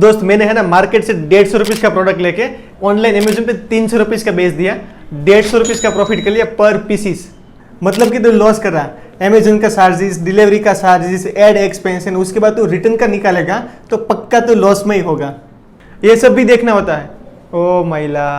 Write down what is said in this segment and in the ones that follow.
दोस्त मैंने है ना मार्केट से 150 रुपीज का प्रोडक्ट लेके ऑनलाइन अमेजोन पे 300 रुपीज का बेच दिया। 150 रुपीज का प्रॉफिट कर लिया पर पीसीस। मतलब कि तू लॉस कर रहा है। अमेजोन का चार्जेस, डिलीवरी का चार्जेस, एड एक्सपेंशन, उसके बाद तू रिटर्न का निकालेगा तो पक्का तो लॉस में ही होगा। ये सब भी देखना होता है। ओ महिला,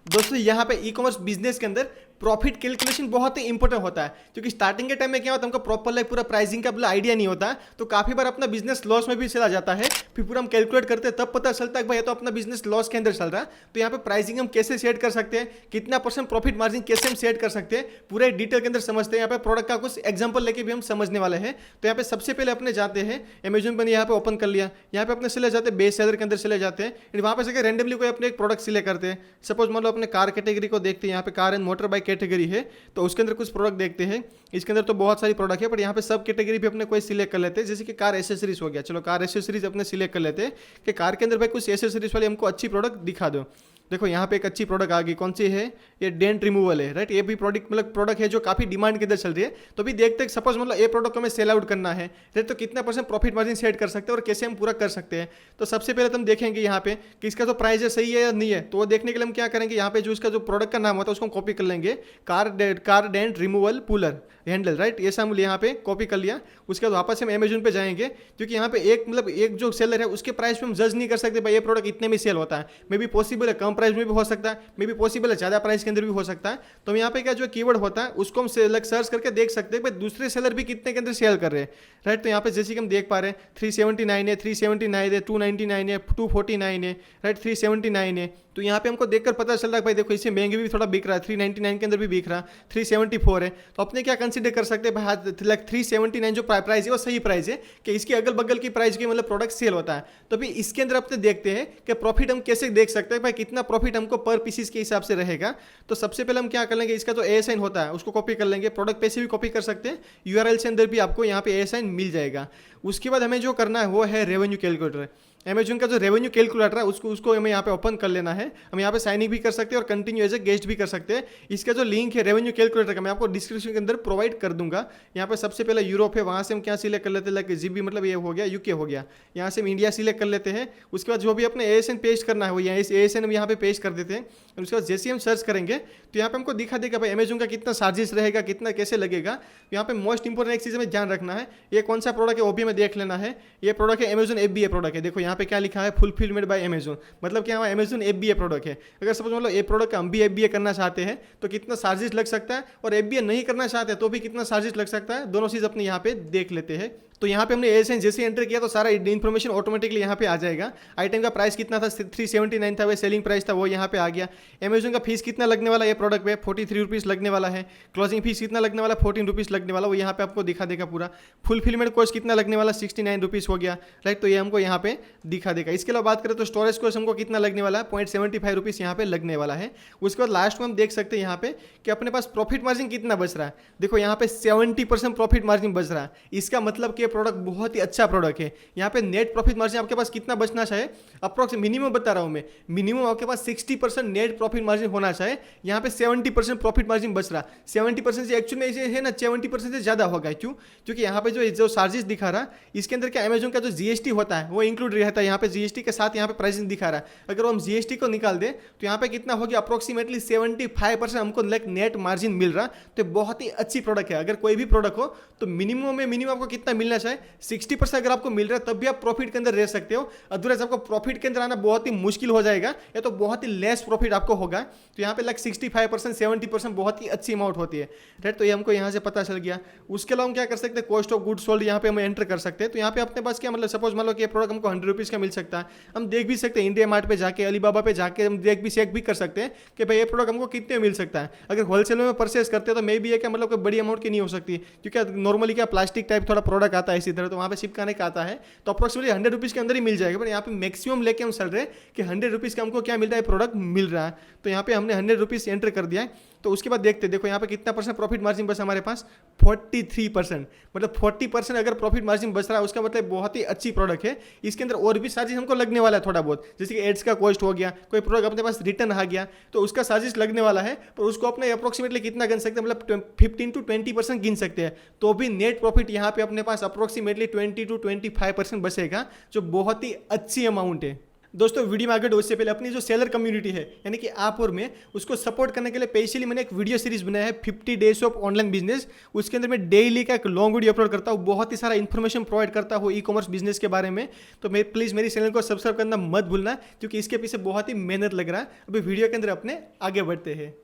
दोस्तों यहाँ पे ई कॉमर्स बिजनेस के अंदर प्रॉफिट कैलकुलेशन बहुत ही इंपॉर्टेंट होता है, क्योंकि स्टार्टिंग के टाइम में क्या होता है हमको प्रॉपर पूरा प्राइसिंग का आइडिया नहीं होता, तो काफी बार अपना बिजनेस लॉस में भी चला जाता है। फिर पूरा हम कैलकुलेट करते हैं तब पता चलता है कि भाई तो अपना बिजनेस लॉस के अंदर चल रहा है। तो यहाँ पे प्राइसिंग हम कैसे सेट कर सकते हैं, कितना % प्रॉफिट मार्जिन कैसे हम सेट कर सकते हैं, पूरे डिटेल के अंदर समझते हैं। यहाँ पे प्रोडक्ट का कुछ एग्जाम्पल लेके भी हम समझने वाले हैं। तो यहाँ पे सबसे पहले अपने जाते हैं अमेजोन पर, यहाँ पे ओपन कर लिया, यहाँ पे अपने चले जाते हैं बेस्ट सेलर के अंदर चले जाते हैं। वहाँ पे से रेंडमली कोई अपने एक प्रोडक्ट सिलेक्ट करते हैं। सपोज मान लो अपने कार कैटेगरी को देखते हैं, यहाँ पे car and motor bike category है, तो उसके अंदर कुछ प्रोडक्ट देखते हैं। इसके अंदर तो बहुत सारी प्रोडक्ट है, पर यहाँ पे सब कैटेगरी भी अपने कोई सिलेक्ट कर लेते हैं। जैसे कि कार एसेसरीज हो गया, चलो कार एसेसरीज अपने सिलेक्ट कर लेते हैं कि कार के अंदर भाई कुछ एसेसरीज वाली हमको अच्छी प्रोडक्ट दिखा दो। देखो यहाँ पे एक अच्छी प्रोडक्ट आ गई, कौन सी है, ये डेंट रिमूवल है, राइट। ये भी प्रोडक्ट है जो काफी डिमांड के अंदर चल रही है। तो भी देखते हैं सपोज मतलब ये प्रोडक्ट को हमें सेल आउट करना है, राइट, तो कितना % प्रॉफिट मार्जिन सेट कर सकते हैं और कैसे हम पूरा कर सकते हैं। तो सबसे पहले तो हम देखेंगे यहाँ पे कि इसका जो प्राइस है सही है या नहीं है। तो वो देखने के लिए हम क्या करेंगे, यहाँ पे जो इसका जो प्रोडक्ट का नाम होता है उसको कॉपी कर लेंगे, car dent removal puller handle, right. ये हम यहाँ पे कॉपी कर लिया। उसके बाद वापस हम अमेजोन पे जाएंगे, क्योंकि यहाँ पे एक जो सेलर है उसके प्राइस पे हम जज नहीं कर सकते भाई ये प्रोडक्ट इतने में सेल होता है। मे भी पॉसिबल है कम प्राइस में भी हो सकता है, मे भी पॉसिबल है ज़्यादा प्राइस के अंदर भी हो सकता है। तो यहाँ पे क्या जो कीवर्ड होता है उसको हम सर्च करके देख सकते हैं भाई दूसरे सेलर भी कितने के अंदर सेल कर रहे हैं, राइट। तो यहाँ पे जैसे कि हम देख पा रहे हैं 379 है, 379 है, 299 है, 249 है, राइट, 379 है। तो यहाँ पे हमको देखकर पता चल रहा है भाई देखो इससे महंगे भी थोड़ा बिक रहा है, 399 के अंदर भी बिक रहा है, 374 है। तो अपने क्या कंसीडर कर सकते हैं भाई 379 जो प्राइस है वो सही प्राइस है कि इसके अगल बगल की प्राइस के मतलब प्रोडक्ट सेल होता है। तो अभी इसके अंदर अपने देखते हैं कि प्रॉफिट हम कैसे देख सकते हैं भाई कितना प्रॉफिट हमको पर पीसीस के हिसाब से रहेगा। तो सबसे पहले हम क्या कर लेंगे, इसका जो ASIN होता है उसको कॉपी कर लेंगे। प्रोडक्ट पे से भी कॉपी कर सकते हैं, URL से अंदर भी आपको यहाँ पे ASIN मिल जाएगा। उसके बाद हमें जो करना है वो है रेवेन्यू कैलकुलेटर। अमेजोन का जो रेवेन्यू कैलकुलेटर है उसको हमें यहाँ पे ओपन कर लेना है। हम यहाँ पे साइन इन भी कर सकते हैं और कंटिन्यू एज ए गेस्ट भी कर सकते हैं। इसका जो लिंक है रेवेन्यू कैलकुलेटर का मैं आपको डिस्क्रिप्शन के अंदर प्रोवाइड कर दूंगा। यहाँ पे सबसे पहले यूरोप है, वहाँ से हम क्या सिलेक्ट कर लेते हैं, लाइक GB मतलब ये हो गया, UK हो गया। यहाँ से हम इंडिया सिलेक्ट कर लेते हैं। उसके बाद जो भी अपने ASIN पेस्ट करना है वो ASIN हम यहाँ पे पेस्ट कर देते हैं। और उसके बाद जैसे हम सर्च करेंगे तो यहाँ पे हमको दिखा देगा भाई अमेजोन का कितना चार्जेस रहेगा, कितना कैसे लगेगा। यहाँ पे मोस्ट इंपोर्टेंट एक चीज़ हमें ध्यान रखना है, ये कौन सा प्रोडक्ट है वो भी हमें देख लेना है। ये प्रोडक्ट है अमेजोन FBA प्रोडक्ट है। देखो यहाँ पे क्या लिखा है, फुलफिलमेंट बाय अमेजोन, मतलब क्या है अमेजोन FBA प्रोडक्ट है। अगर सपोज मतलब ये प्रोडक्ट हम भी FBA करना चाहते हैं तो कितना चार्जेस लग सकता है, और FBA नहीं करना चाहते तो भी कितना चार्जेस लग सकता है, दोनों चीज़ अपने यहाँ पे देख लेते हैं। तो यहाँ पे हमने ASIN जैसे एंटर किया तो सारा इन्फॉर्मेशन ऑटोमेटिकली यहाँ पे आ जाएगा। आइटम का प्राइस कितना था, 379 था, वह सेलिंग प्राइस था वो यहाँ पे आ गया। अमेजोन का फीस कितना लगने वाला है ये प्रोडक्ट पे, 43 रुपीज़ लगने वाला है। क्लोजिंग फीस कितना लगने वाला, 14 रुपीज़ लगने वाला, वो यहाँ पे आपको दिखा देगा पूरा। फुलफिलमेंट कॉस्ट कितना लगने वाला, 69 रुपीज़ हो गया, राइट। तो ये हमको यहाँ पे दिखा देगा। इसके अलावा बात करें तो स्टोरेज कॉस्ट हमको कितना लगने वाला है, 0.75 रुपीज़ यहाँ पे लगने वाला है। उसके बाद लास्ट में हम देख सकते हैं यहाँ पे कि अपने पास प्रॉफिट मार्जिन कितना बच रहा है। देखो यहाँ पे 70% प्रॉफिट मार्जिन बच रहा है। इसका मतलब कि ये प्रोडक्ट बहुत ही अच्छा प्रोडक्ट है। यहाँ पे नेट प्रॉफिट मार्जिन आपके पास कितना बचना चाहिए, अप्रोक्स मिनिमम बता रहा हूँ मैं, मिनिमम आपके पास 60% नेट प्रॉफिट मार्जिन होना चाहिए। यहाँ पे 70% प्रॉफिट मार्जिन बच रहा। 70% से एक्चुअली में है ना 70% से ज़्यादा होगा। क्यों, क्योंकि यहाँ पे जो चार्जेस दिखा रहा इसके अंदर क्या अमेजोन का जो GST होता है वो इंक्लूड रहता है। यहाँ पे GST के साथ यहाँ पे प्राइसिंग दिखा रहा है। अगर हम GST को निकाल दें तो यहाँ पे कितना हो गया, अप्रोक्सीमेटली 75% हमको नेट मार्जिन मिल रहा। तो बहुत ही अच्छी प्रोडक्ट है। अगर कोई भी प्रोडक्ट हो तो मिनिमम में मिनिमम आपको कितना मिलना चाहिए, 60% अगर आपको मिल रहा है तब भी आप प्रॉफिट के अंदर रह सकते हो। अदरवाइज आपको प्रॉफिट के अंदर आना बहुत ही मुश्किल हो जाएगा, या तो बहुत ही लेस प्रॉफिट आपको होगा। तो यहाँ पे लाइक 65% 70% बहुत ही अच्छी अमाउंट होती है, राइट। तो ये हमको यहाँ से पता चल गया। उसके अलावा हम क्या कर सकते हैं, कॉस्ट ऑफ गुड सोल्ड यहाँ पे हम एंटर कर सकते हैं। तो यहाँ पे अपने पास क्या मतलब सपोज मान लो कि ये प्रोडक्ट हमको 100 रुपीज़ का मिल सकता है। हम देख भी सकते हैं इंडिया मार्ट पे जाके, अलीबाबा पे जाके हम चेक भी कर सकते हैं कि भाई ये प्रोडक्ट हमको कितने मिल सकता है। अगर होलसेल में परचेस करते हैं तो मे भी ये क्या मतलब कोई बड़ी अमाउंट की नहीं हो सकती, क्योंकि नॉर्मली क्या प्लास्टिक टाइप थोड़ा प्रोडक्ट आता है इसी तरह, तो वहाँ पे शिप करने का आता है। तो अप्रोक्सीमेटली 100 रुपीज़ के अंदर ही मिल जाएगा। पर यहाँ पे मैक्सिमम लेके हम चल रहे हैं कि 100 रुपीज़ का हमको क्या मिल रहा है, प्रोडक्ट मिल रहा है। तो यहाँ पे हमने 100 रुपीज़ एंटर कर दिया है। तो उसके बाद देखते हैं, देखो यहाँ पे कितना परसेंट प्रॉफिट मार्जिन बचा हमारे पास, 43%। मतलब 40% अगर प्रॉफिट मार्जिन बच रहा है उसका मतलब बहुत ही अच्छी प्रोडक्ट है। इसके अंदर और भी चार्जेस हमको लगने वाला है थोड़ा बहुत, जैसे कि एड्स का कॉस्ट हो गया, कोई प्रोडक्ट अपने पास रिटर्न आ गया तो उसका चार्जेस लगने वाला है, पर उसको अपने अप्रोक्सीमेटली कितना गिन सकते हैं, मतलब 15 to 20% गिन सकते हैं। तो भी नेट प्रॉफिट यहाँ पे अपने पास अप्रोक्सीमेटली 20 to 25% बचेगा, जो बहुत ही अच्छी अमाउंट है। दोस्तों वीडियो में आगे उससे पहले अपनी जो सेलर कम्युनिटी है यानी कि आप और मैं, उसको सपोर्ट करने के लिए स्पेशली मैंने एक वीडियो सीरीज बनाया है 50 डेज ऑफ ऑनलाइन बिजनेस। उसके अंदर मैं डेली का एक लॉन्ग वीडियो अपलोड करता हूँ, बहुत ही सारा इन्फॉर्मेशन प्रोवाइड करता हूँ ई कॉमर्स बिजनेस के बारे में। तो मैं प्लीज़ मेरी चैनल को सब्सक्राइब करना मत भूलना, क्योंकि इसके पीछे बहुत ही मेहनत लग रहा है। अभी वीडियो के अंदर अपने आगे बढ़ते हैं।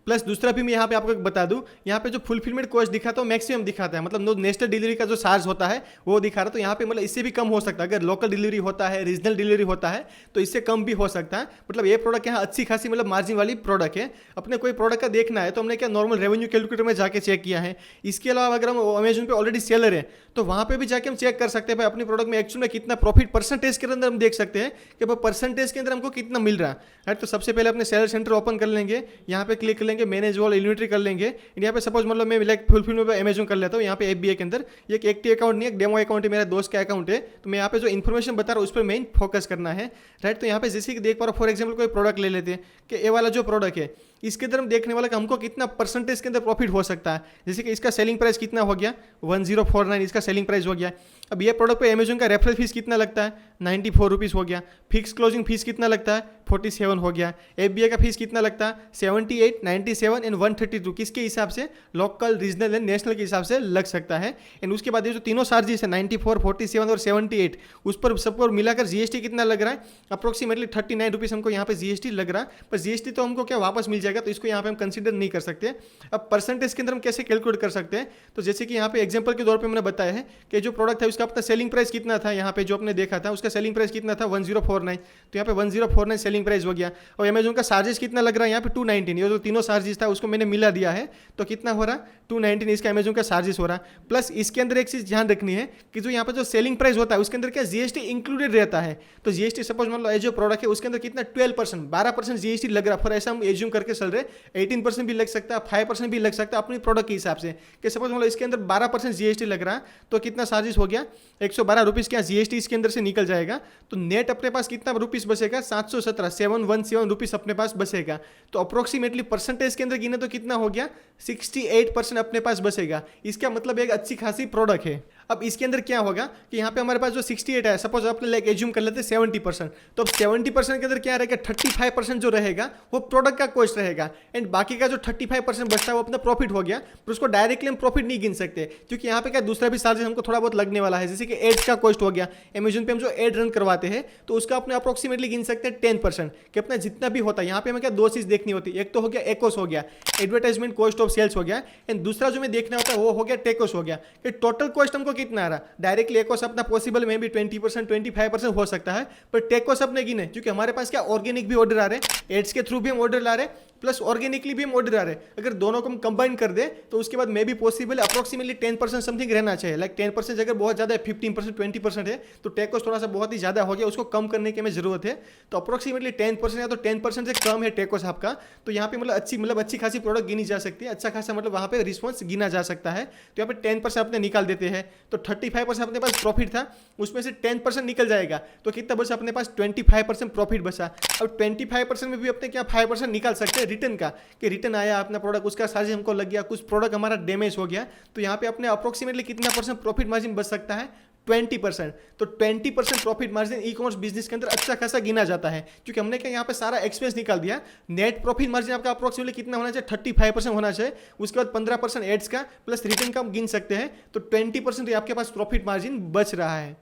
प्लस दूसरा भी मैं यहाँ पे आपको बता दूँ, यहाँ पे जो फुलफिलमेंट कॉस्ट दिखाता हूँ मैक्सिमम दिखाता है, मतलब नेशनल डिलीवरी का जो चार्ज होता है वो दिखा रहा है। तो यहाँ पे मतलब इससे भी कम हो सकता है, अगर लोकल डिलीवरी होता है, रीजनल डिलीवरी होता है तो इससे कम भी हो सकता है। मतलब ये प्रोडक्ट यहाँ अच्छी खासी मतलब मार्जिन वाली प्रोडक्ट है। अपने कोई प्रोडक्ट का देखना है तो हमने क्या नॉर्मल रेवेन्यू कैलकुलेटर में जाके चेक किया है। इसके अलावा अगर हम अमेजन पे ऑलरेडी सेलर है तो वहाँ पे भी जाके हम चेक कर सकते हैं भाई अपनी प्रोडक्ट में एक्चुअल में कितना प्रॉफिट परसेंटेज के अंदर हम देख सकते हैं कि भाई परसेंटेज के अंदर हमको कितना मिल रहा है। तो सबसे पहले अपने सेलर सेंटर ओपन कर लेंगे, यहाँ पे क्लिक कर लेंगे, मैनेज ऑल इन्वेंटरी कर लेंगे। यहाँ पे सपोज मतलब मैं लाइक फुलफिलमेंट में अमेजन कर लेता हूँ, यहाँ पे एफबीआई के अंदर ये एक एक्टिव अकाउंट नहीं है, एक डेमो अकाउंट है, मेरा दोस्त का अकाउंट है। तो मैं यहाँ पे जो इन्फॉर्मेशन बता रहा हूँ उस पर मेन फोकस करना है, राइट। तो यहाँ पे जैसे कि देख पा रहा हूँ, फॉर एग्जाम्पल कोई प्रोडक्ट ले लेते हैं कि ये वाला जो प्रोडक्ट है इसके अंदर हम देखने वाला कि हमको कितना परसेंटेज के अंदर प्रॉफिट हो सकता है। जैसे कि इसका सेलिंग प्राइस कितना हो गया, 1049 इसका सेलिंग प्राइस हो गया। अब ये प्रोडक्ट पे अमेजन का रेफरल फीस कितना लगता है, 94 रुपीज़ हो गया। फिक्स क्लोजिंग फीस कितना लगता है, 47 हो गया। एफबीआई का फीस कितना लगता है, 78, 97 एंड 132, किसके हिसाब से, लोकल, रीजनल एंड नेशनल के हिसाब से लग सकता है। एंड उसके बाद ये जो तीनों चार्जेस है 94, 47 और 78, उस पर सबको मिलाकर जीएसटी कितना लग रहा है, अप्रोक्सीमेटली 39 रुपीज़ हमको यहाँ पे जीएसटी लग रहा है। पर जीएसटी तो हमको क्या वापस मिल जाएगा, तो इसको यहाँ पे हम कंसीडर नहीं कर सकते। अब परसेंटेज के अंदर हम कैसे कैलकुलेट कर सकते हैं, तो जैसे कि यहाँ पे एग्जांपल के तौर पे मैंने बताया है कि जो प्रोडक्ट है उसका अपना सेलिंग प्राइस कितना था, यहाँ पे जो आपने देखा था उसका सेलिंग प्राइस कितना था, 1049। तो यहाँ पे 1049 सेलिंग प्राइस हो गया। और अमेजन का चार्जेस कितना लग रहा है यहाँ पे 219, ये जो तीनों चार्जेस था उसको मैंने मिला दिया है, तो कितना हो रहा, 219 इसका अमेजन का चार्जेस हो रहा। प्लस इसके अंदर एक चीज़ ध्यान रखनी है कि जो यहाँ पे जो सेलिंग प्राइस होता है उसके अंदर क्या जीएसटी इंक्लूडेड रहता है। तो जीएसटी सपोज मान लो ये जो प्रोडक्ट है उसके अंदर कितना 12% जीएसटी लग रहा है। फॉर ऐसा हम एज्यूम करके चल रहे, 18% भी लग सकता है, 5% भी लग सकता है अपनी प्रोडक्ट के हिसाब से, कि सपोज मान लो इसके अंदर 12% जीएसटी लग रहा है, तो कितना चार्जेस हो गया, 112 रुपीज़ क्या जीएसटी इसके अंदर से निकल जाएगा। तो नेट अपने पास कितना रुपीज़ बचेगा, 717 रुपीज़ अपने पास बचेगा। तो अप्रोक्सीमेटली परसेंटेज के अंदर गिने तो कितना हो गया, 68% अपने पास बचेगा। इसका मतलब एक अच्छी खासी प्रोडक्ट है। अब इसके अंदर क्या होगा कि यहाँ पे हमारे पास जो 68 है, सपोज अपने लाइक एज्यूम कर लेते हैं 70%, तो अब 70% के अंदर क्या रहेगा, 35% जो रहेगा वो प्रोडक्ट का कॉस्ट रहेगा, एंड बाकी का जो 35% बचता है वो अपना प्रॉफिट हो गया। पर उसको डायरेक्टली हम प्रॉफिट नहीं गिन सकते, क्योंकि यहाँ पे क्या दूसरा भी चार्जेस हमको थोड़ा बहुत लगने वाला है। जैसे कि एड्स का कॉस्ट हो गया, अमेजन पे हम जो एड रन करवाते हैं तो उसका अपने अप्रोक्सीमेटली गिन सकते हैं 10%, कि अपना जितना भी होता है। यहाँ पे हमें क्या दो चीज़ देखनी होती है, एक तो हो गया एक्स हो गया, एडवर्टाइजमेंट कॉस्ट ऑफ सेल्स हो गया, एंड दूसरा जो हमें देखना होता है वो हो गया टेकोस हो गया, कि टोटल कॉस्ट हमको कितना आ रहा। डायरेक्टली एक्स अपना पॉसिबल में भी 20%, 25% हो सकता है, पर टेकोस अपने गिने, क्योंकि हमारे पास क्या ऑर्गेनिक भी ऑर्डर आ रहे हैं, एड्स के थ्रू भी हम ऑर्डर ला रहे हैं, प्लस ऑर्गेनिकली भी हम ऑर्डर आ रहे हैं। अगर दोनों को हम कंबाइन कर दे तो उसके बाद मे भी पॉसिबल अप्रोक्सीमेटली 10% समथिंग रहना चाहिए। लाइक 10% अगर बहुत ज़्यादा है, 15%, 20% है, तो टेकोस थोड़ा सा बहुत ही ज़्यादा हो गया, उसको कम करने की हमें जरूरत है। तो अप्रोक्सीमेटली 10% या तो 10% से कम है टेकोस आपका, तो यहाँ पे मतलब अच्छी खासी प्रोडक्ट गिनी जा सकती है, अच्छा खासा मतलब वहाँ पे रिस्पॉन्स गिना जा सकता है। तो यहाँ पे 10% अपने निकाल देते हैं, तो 35% अपने पास प्रॉफिट था, उसमें से 10% निकल जाएगा, तो कितना बचा अपने पास, 25% प्रॉफिट बचा। अब 25% में भी अपने क्या 5% निकाल सकते हैं रिटर्न का, कि रिटर्न आया अपना प्रोडक्ट, उसका चार्ज हमको लग गया, कुछ प्रोडक्ट हमारा डैमेज हो गया, तो यहाँ पे अपने अप्रोक्सीमेटली कितना परसेंट प्रॉफिट मार्जिन बच सकता है, 20%। तो 20% profit margin e commerce business के अंदर अच्छा खासा गिना जाता है, क्योंकि हमने क्या यहाँ पे सारा एक्सपेंस निकाल दिया। नेट प्रॉफिट मार्जिन आपका अप्रोक्सीमेटली कितना होना चाहिए, 35% होना चाहिए। उसके बाद 15% एड्स का प्लस रिटर्न का हम गिन सकते हैं, तो 20% आपके पास प्रॉफिट मार्जिन बच रहा है।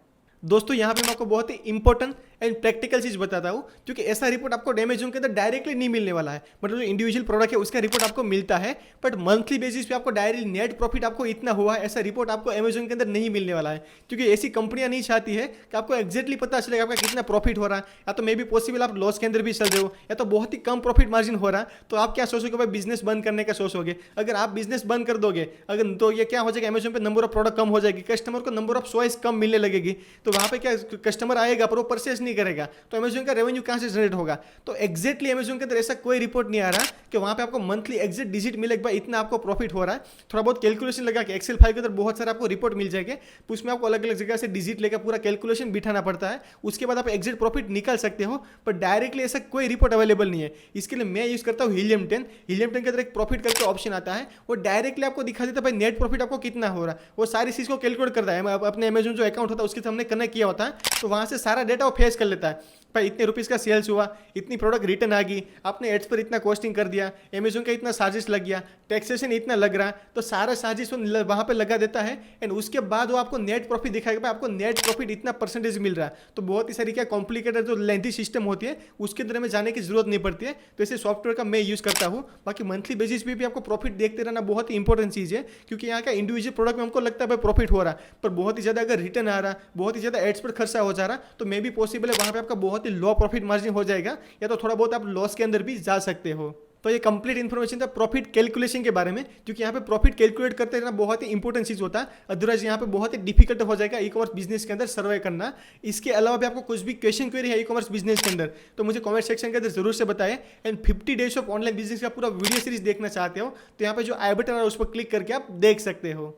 दोस्तों यहाँ पे मैं आपको बहुत ही इंपॉर्टेंट एंड प्रैक्टिकल चीज़ बताता हूँ, क्योंकि ऐसा रिपोर्ट आपको अमेजन के अंदर डायरेक्टली नहीं मिलने वाला है। मतलब जो इंडिविजुअल प्रोडक्ट है उसका रिपोर्ट आपको मिलता है, बट मंथली बेसिस पे आपको डायरेक्टली नेट प्रॉफिट आपको इतना हुआ है ऐसा रिपोर्ट आपको अमेजन के अंदर नहीं मिलने वाला है, क्योंकि ऐसी कंपनियां नहीं चाहती है कि आपको एक्जैक्टली पता चलेगा आपका कितना प्रॉफिट हो रहा है, या तो मे बी पॉसिबल आप लॉस के अंदर भी चल रहे हो, या तो बहुत ही कम प्रॉफिट मार्जिन हो रहा है। तो आप क्या सोचोगे, भाई बिजनेस बंद करने का सोचोगे। अगर आप बिजनेस बंद कर दोगे अगर, तो ये क्या हो जाएगा, अमेजन पे नंबर ऑफ प्रोडक्ट कम हो जाएगी, कस्टमर को नंबर ऑफ चॉइस कम मिलने लगेगी, तो वहाँ पे क्या कस्टमर आएगा पर वो परचेस नहीं नहीं करेगा तो अमेजोन का रेवेन्यू कहाँ से जनरेट होगा। तो एक्जैक्टली अमेजोन के अंदर ऐसा कोई रिपोर्ट नहीं आ रहा कि वहाँ पे आपको मंथली एग्जैक्ट डिजिट मिले कि भाई इतना आपको प्रॉफिट हो रहा है। थोड़ा बहुत कैलकुलेशन लगा के एक्सेल फाइल के अंदर बहुत सारे आपको रिपोर्ट मिल जाएंगे, उसमें आपको अलग अलग जगह से डिजिट लेकर पूरा कैलकुलेशन बिठाना पड़ता है, उसके बाद आप एग्जैक्ट प्रॉफिट निकाल सकते हो। पर डायरेक्टली ऐसा कोई रिपोर्ट अवेलेबल नहीं है। इसके लिए मैं यूज करता हूँ हीलियम 10। हीलियम 10 के अंदर एक प्रॉफिट करके ऑप्शन आता है, वो डायरेक्टली आपको दिखा देता है भाई नेट प्रॉफिट आपको कितना हो रहा है, वो सारी चीज को कैलकुलेट करता है। अपने अमेजोन जो अकाउंट होता है उसके सामने कनेक्ट किया होता है, तो वहां से सारा डेटा वो फेस कर लेता है। भाई इतने रुपीज़ का सेल्स हुआ, इतनी प्रोडक्ट रिटर्न आ गई, आपने एड्स पर इतना कॉस्टिंग कर दिया, अमेजोन का इतना चार्जेस लग गया, टैक्सेशन इतना लग रहा है, तो सारा चार्जेस वहाँ पे लगा देता है। एंड उसके बाद वो आपको नेट प्रॉफिट दिखाएगा, भाई आपको नेट प्रॉफिट इतना परसेंटेज मिल रहा है। तो बहुत ही सारी क्या कॉम्प्लिकेटेड जो लेंथी सिस्टम होती है उसके अंदर में जाने की जरूरत नहीं पड़ती है। तो ऐसे सॉफ्टवेयर का मैं यूज़ करता हूँ। बाकी मंथली बेसिस पे भी आपको प्रॉफिट देखते रहना बहुत ही इंपॉर्टेंट चीज़ है, क्योंकि यहाँ का इंडिविजुअल प्रोडक्ट में हमको लगता है भाई प्रॉफिट हो रहा है, पर बहुत ही ज़्यादा अगर रिटर्न आ रहा, बहुत ही ज़्यादा एड्स पर खर्चा हो जा रहा, तो मे भी पॉसिबल है वहाँ पे आपका बहुत ही लो प्रॉफिट मार्जिन हो जाएगा, या तो थोड़ा बहुत आप लॉस के अंदर भी जा सकते हो। तो ये कंप्लीट इन्फॉर्मेशन था प्रॉफिट कैलकुलेशन के बारे में, क्योंकि यहाँ पे प्रॉफिट कैलकुलेट करते रहना बहुत ही इंपॉर्टेंट चीज होता है, अदरवाइज यहाँ पे बहुत ही डिफिकल्ट हो जाएगा ई कॉमर्स बिजनेस के अंदर सर्वाइव करना। इसके अलावा भी आपको कुछ भी क्वेश्चन क्वेरी है ई कॉमर्स बिजनेस के अंदर तो मुझे कमेंट सेक्शन के अंदर जरूर से बताएं। And 50 days of online business का पूरा वीडियो सीरीज देखना चाहते हो तो यहाँ पे जो आई बटन है उस पर क्लिक करके आप देख सकते हो।